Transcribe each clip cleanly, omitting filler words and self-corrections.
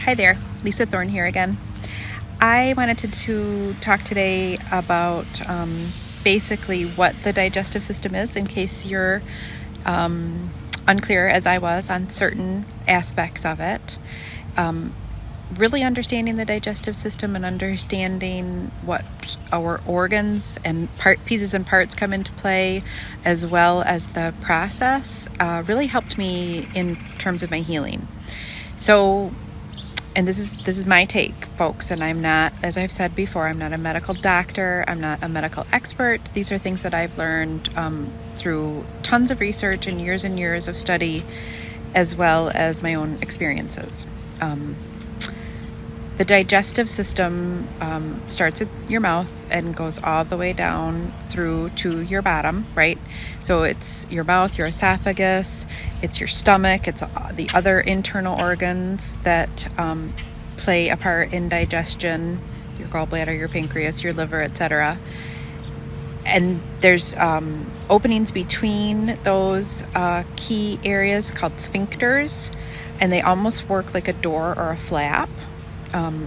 Hi there, Lisa Thorne here again. I wanted to talk today about basically what the digestive system is, in case you're unclear, as I was, on certain aspects of it. Really understanding the digestive system and understanding what our organs and pieces and parts come into play, as well as the process, really helped me in terms of my healing. So, and this is my take, folks, and I'm not, as I've said before, I'm not a medical doctor, I'm not a medical expert. These are things that I've learned through tons of research and years of study, as well as my own experiences. The digestive system starts at your mouth and goes all the way down through to your bottom, right? So it's your mouth, your esophagus, it's your stomach, it's the other internal organs that play a part in digestion, your gallbladder, your pancreas, your liver, etc. And there's openings between those key areas called sphincters, and they almost work like a door or a flap.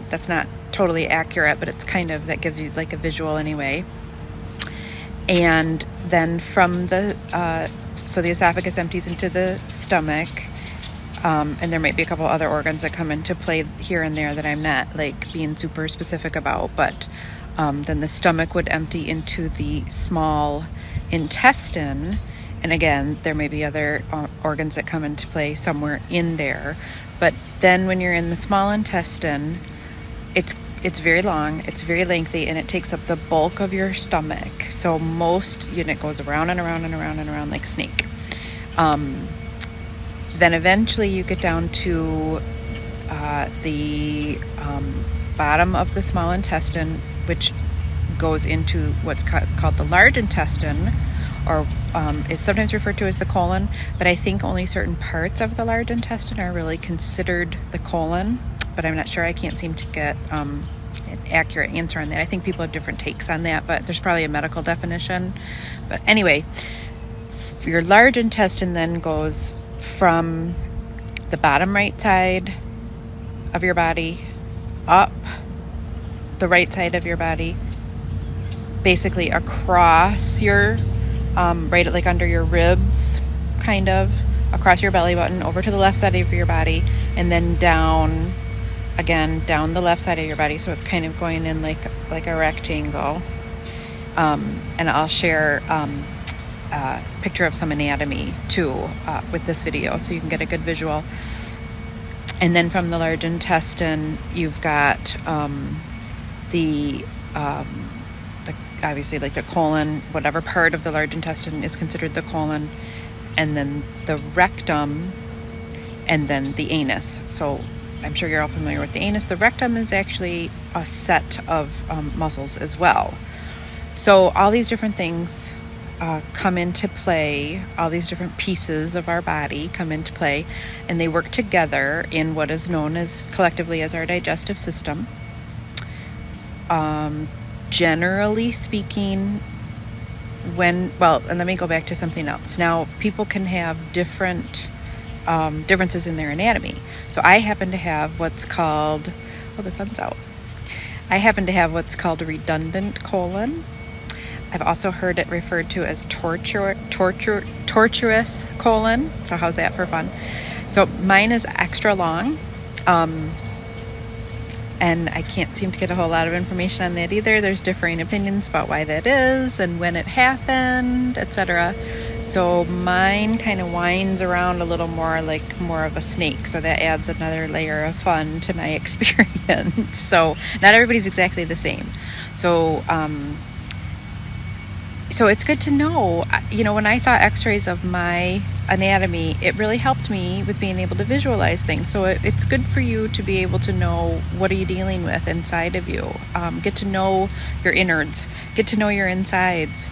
That's not totally accurate, but it's kind of, that gives you like a visual anyway. And then from so the esophagus empties into the stomach, and there might be a couple other organs that come into play here and there that I'm not like being super specific about, but then the stomach would empty into the small intestine. And again, there may be other organs that come into play somewhere in there. But then when you're in the small intestine, it's very long, it's very lengthy, and it takes up the bulk of your stomach. So it goes around and around and around and around like a snake. Then eventually you get down to the bottom of the small intestine, which goes into what's called the large intestine, or is sometimes referred to as the colon, but I think only certain parts of the large intestine are really considered the colon, but I'm not sure. I can't seem to get an accurate answer on that. I think people have different takes on that, but there's probably a medical definition. But anyway, your large intestine then goes from the bottom right side of your body up the right side of your body, basically across your right, like under your ribs, kind of across your belly button, over to the left side of your body, and then down the left side of your body. So it's kind of going in like a rectangle. And I'll share a picture of some anatomy too with this video, so you can get a good visual. And then from the large intestine, you've got obviously like the colon, whatever part of the large intestine is considered the colon, and then the rectum, and then the anus. So I'm sure you're all familiar with the anus. The rectum is actually a set of muscles as well. So all these different things come into play, all these different pieces of our body come into play, and they work together in what is known as collectively as our digestive system. Generally speaking, and let me go back to something else. Now, people can have different differences in their anatomy. So I happen to have what's called, the sun's out. I happen to have what's called a redundant colon. I've also heard it referred to as tortuous colon. So how's that for fun? So mine is extra long. And I can't seem to get a whole lot of information on that either. There's differing opinions about why that is and when it happened, etc. So mine kind of winds around a little more like more of a snake. So that adds another layer of fun to my experience. So not everybody's exactly the same. So it's good to know, when I saw x-rays of my anatomy, it really helped me with being able to visualize things. So it's good for you to be able to know what are you dealing with inside of you. Get to know your innards, get to know your insides.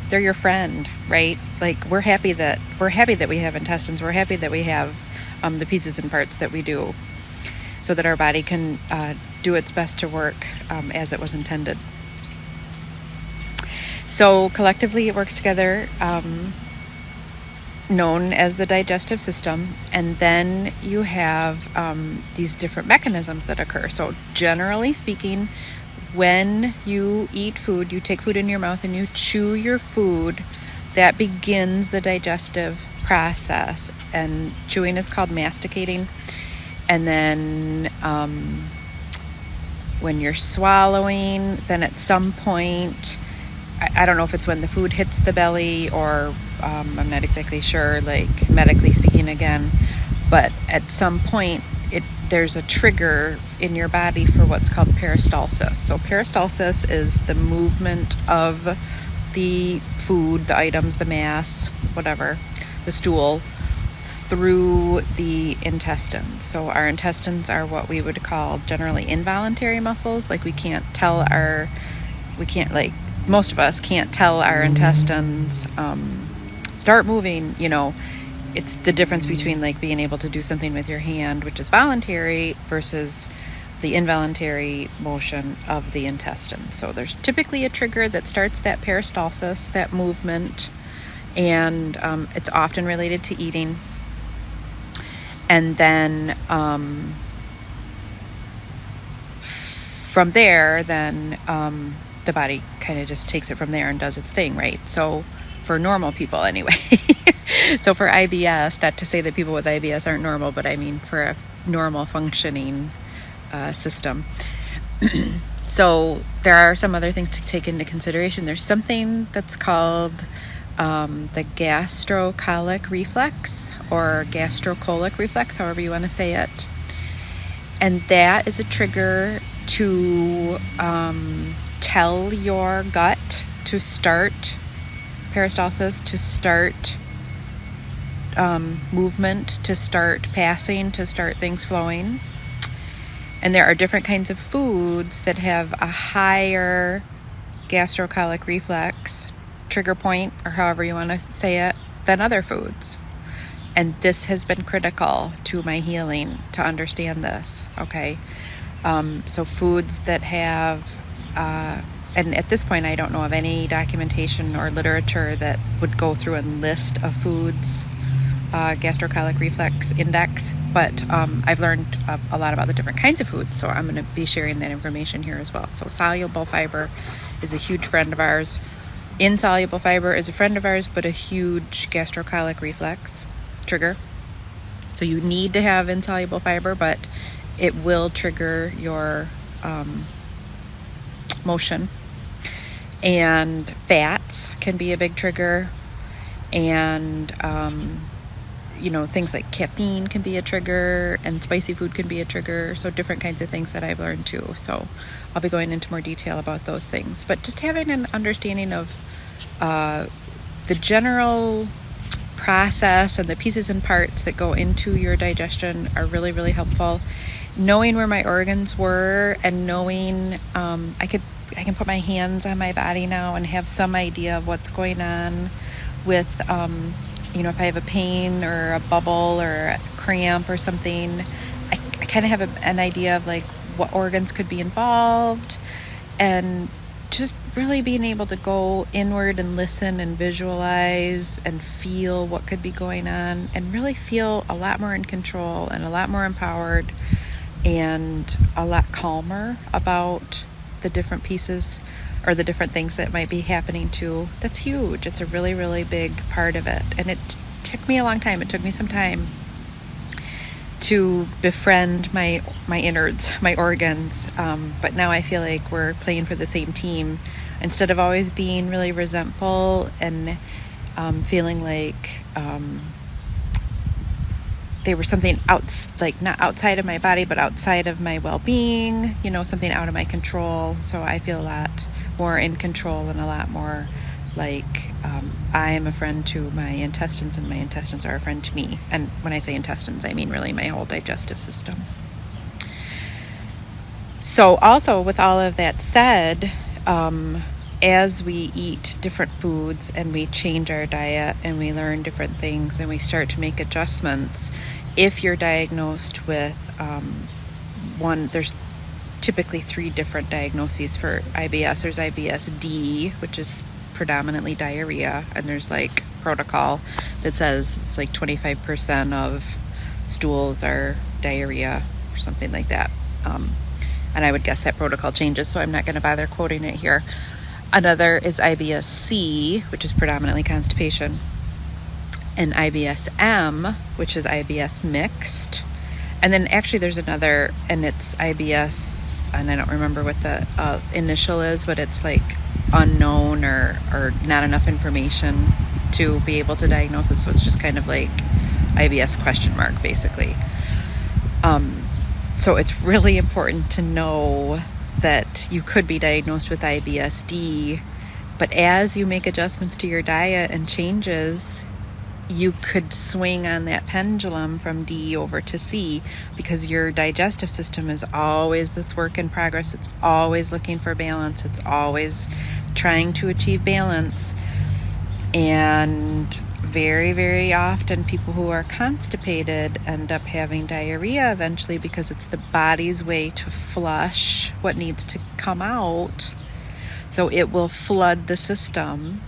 They're your friend, right? Like we're happy that we have intestines. We're happy that we have the pieces and parts that we do, so that our body can do its best to work as it was intended. So collectively it works together. known as the digestive system, and then you have these different mechanisms that occur. So generally speaking, when you eat food, you take food in your mouth and you chew your food, that begins the digestive process. And chewing is called masticating. And then when you're swallowing, then at some point, I don't know if it's when the food hits the belly or I'm not exactly sure, like medically speaking again, but at some point there's a trigger in your body for what's called peristalsis. So peristalsis is the movement of the food, the items, the mass, whatever, the stool, through the intestines. So our intestines are what we would call generally involuntary muscles. Like most of us can't tell our intestines start moving. It's the difference between like being able to do something with your hand, which is voluntary, versus the involuntary motion of the intestine. So there's typically a trigger that starts that peristalsis, that movement, and it's often related to eating. And then from there, then the body kind of just takes it from there and does its thing, right? So for normal people anyway. So for IBS, not to say that people with IBS aren't normal, but I mean for a normal functioning system. So there are some other things to take into consideration. There's something that's called the gastrocolic reflex or gastrocolic reflex, however you want to say it. And that is a trigger to tell your gut to start peristalsis, to start movement, to start passing, to start things flowing. And there are different kinds of foods that have a higher gastrocolic reflex trigger point, or however you want to say it, than other foods. And this has been critical to my healing to understand this, okay? So foods that have, and at this point I don't know of any documentation or literature that would go through and list a food's gastrocolic reflex index, but I've learned a lot about the different kinds of foods, so I'm going to be sharing that information here as well. So soluble fiber is a huge friend of ours. Insoluble fiber is a friend of ours, but a huge gastrocolic reflex trigger. So you need to have insoluble fiber, but it will trigger your motion. And fats can be a big trigger. And, things like caffeine can be a trigger, and spicy food can be a trigger. So different kinds of things that I've learned too. So I'll be going into more detail about those things. But just having an understanding of the general process and the pieces and parts that go into your digestion are really, really helpful. Knowing where my organs were and knowing I can put my hands on my body now and have some idea of what's going on with if I have a pain or a bubble or a cramp or something. I kind of have an idea of like what organs could be involved, and just really being able to go inward and listen and visualize and feel what could be going on, and really feel a lot more in control and a lot more empowered and a lot calmer about the different pieces or the different things that might be happening too. That's huge. It's a really, really big part of it. And it took me a long time. It took me some time to befriend my innards, my organs. But now I feel like we're playing for the same team. Instead of always being really resentful and feeling like they were something not outside of my body, but outside of my well-being, something out of my control. So I feel a lot more in control and a lot more like I am a friend to my intestines, and my intestines are a friend to me. And when I say intestines, I mean really my whole digestive system. So also with all of that said, as we eat different foods and we change our diet and we learn different things and we start to make adjustments, if you're diagnosed with there's typically 3 different diagnoses for IBS. There's IBS-D, which is predominantly diarrhea, and there's like protocol that says it's like 25% of stools are diarrhea or something like that. And I would guess that protocol changes, so I'm not going to bother quoting it here. Another is IBS-C, which is predominantly constipation, and IBS-M, which is IBS mixed. And then actually there's another, and it's IBS, and I don't remember what the initial is, but it's like unknown or not enough information to be able to diagnose it. So it's just kind of like IBS question mark, basically. So it's really important to know that you could be diagnosed with IBS-D, but as you make adjustments to your diet and changes, you could swing on that pendulum from D over to C, because your digestive system is always this work in progress. It's always looking for balance. It's always trying to achieve balance. And very, very often people who are constipated end up having diarrhea eventually, because it's the body's way to flush what needs to come out. So it will flood the system,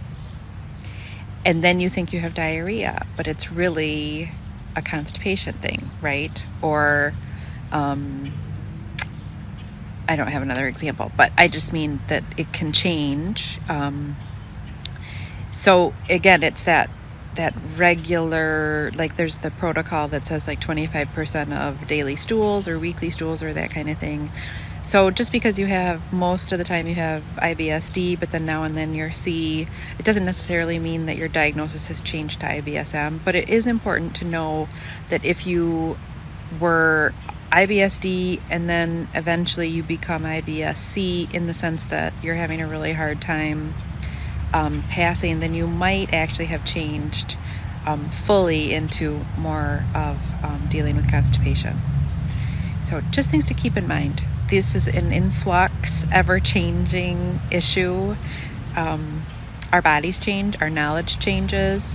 and then you think you have diarrhea, but it's really a constipation thing, right? Or I don't have another example, but I just mean that it can change. So again, it's that regular, like there's the protocol that says like 25% of daily stools or weekly stools or that kind of thing. So just because you have, most of the time you have IBS-D, but then now and then you're C, it doesn't necessarily mean that your diagnosis has changed to IBS-M, but it is important to know that if you were IBS-D and then eventually you become IBS-C, in the sense that you're having a really hard time passing, then you might actually have changed fully into more of dealing with constipation. So just things to keep in mind. This is an influx, ever-changing issue. Our bodies change, our knowledge changes,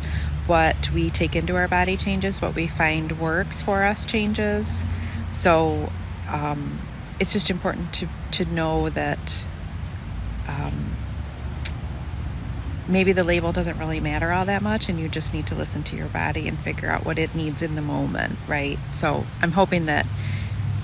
what we take into our body changes, what we find works for us changes. So it's just important to know that maybe the label doesn't really matter all that much, and you just need to listen to your body and figure out what it needs in the moment, right? So I'm hoping that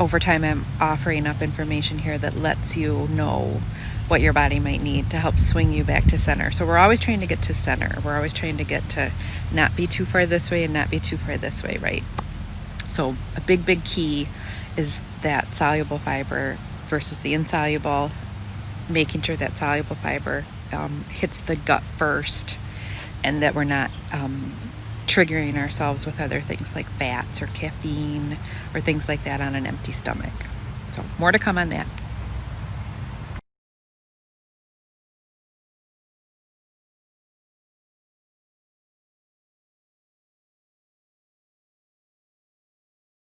over time I'm offering up information here that lets you know what your body might need to help swing you back to center. So we're always trying to get to center. We're always trying to get to not be too far this way and not be too far this way, right? So a big key is that soluble fiber versus the insoluble, making sure that soluble fiber hits the gut first, and that we're not triggering ourselves with other things like fats or caffeine or things like that on an empty stomach. So more to come on that.